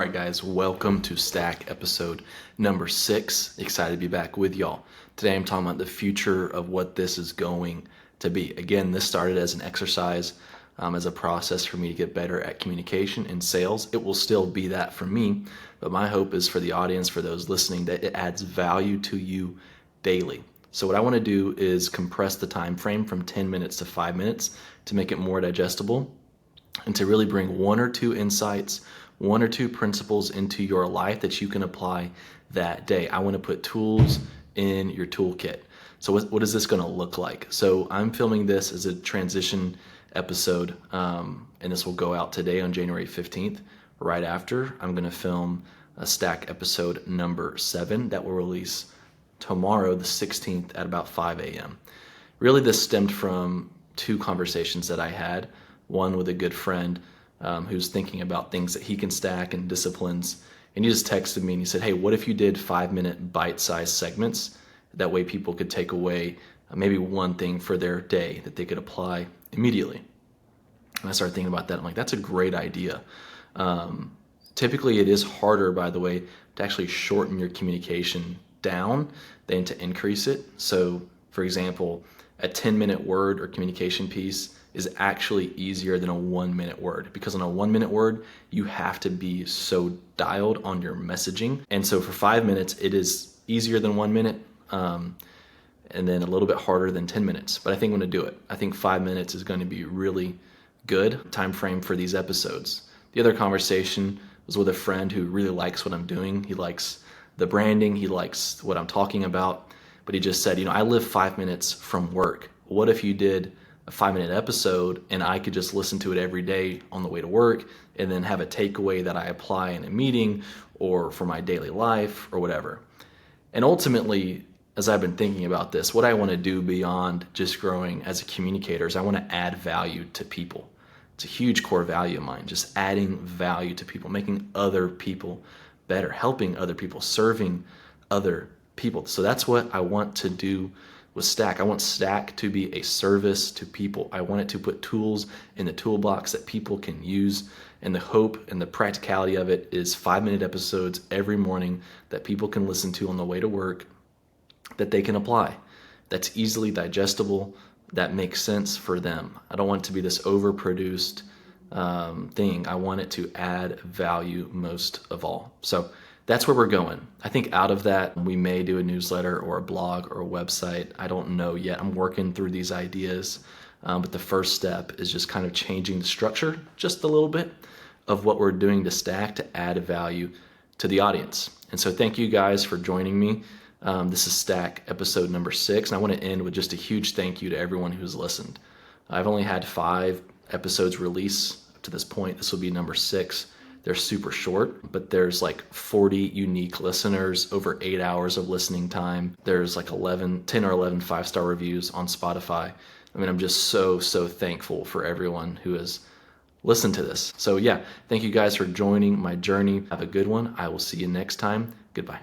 All right, guys, welcome to Stack episode number 6. Excited to be back with y'all. Today I'm talking about the future of what this is going to be. Again, this started as an exercise, as a process for me to get better at communication and sales. It will still be that for me, but my hope is for the audience, for those listening, that it adds value to you daily. So what I want to do is compress the time frame from 10 minutes to 5 minutes to make it more digestible and to really bring one or two insights, one or two principles into your life that you can apply that day. I want to put tools in your toolkit. So what is this going to look like? So I'm filming this as a transition episode, and this will go out today on January 15th. Right after, I'm going to film a Stack episode number 7 that will release tomorrow, the 16th, at about 5 a.m. Really, this stemmed from two conversations that I had. One with a good friend who's thinking about things that he can stack and disciplines. And he just texted me and he said, hey, what if you did 5-minute bite-sized segments? That way people could take away maybe one thing for their day that they could apply immediately. And I started thinking about that. I'm like, that's a great idea. Typically, it is harder, by the way, to actually shorten your communication down than to increase it. So, for example, a 10-minute word or communication piece is actually easier than a 1-minute word, because on a 1-minute word, you have to be so dialed on your messaging. And so for 5 minutes, it is easier than 1 minute, and then a little bit harder than 10 minutes. But I think I'm going to do it. I think 5 minutes is going to be really good time frame for these episodes. The other conversation was with a friend who really likes what I'm doing. He likes the branding. He likes what I'm talking about. But he just said, I live 5 minutes from work. What if you did a 5-minute episode and I could just listen to it every day on the way to work and then have a takeaway that I apply in a meeting or for my daily life or whatever. And ultimately, as I've been thinking about this, what I want to do beyond just growing as a communicator is I want to add value to people. It's a huge core value of mine, just adding value to people, making other people better, helping other people, serving other people. So that's what I want to do with Stack. I want Stack to be a service to people. I want it to put tools in the toolbox that people can use. And the hope and the practicality of it is 5-minute episodes every morning that people can listen to on the way to work, that they can apply, that's easily digestible, that makes sense for them. I don't want it to be this overproduced thing. I want it to add value most of all. So that's where we're going. I think out of that, we may do a newsletter or a blog or a website. I don't know yet. I'm working through these ideas. But the first step is just kind of changing the structure just a little bit of what we're doing to Stack to add value to the audience. And so thank you guys for joining me. This is Stack episode number 6. And I want to end with just a huge thank you to everyone who's listened. I've only had 5 episodes release up to this point. This will be number 6. They're super short, but there's like 40 unique listeners, over 8 hours of listening time. There's like 10 or 11 5-star reviews on Spotify. I mean, I'm just so thankful for everyone who has listened to this. So yeah, thank you guys for joining my journey. Have a good one. I will see you next time. Goodbye.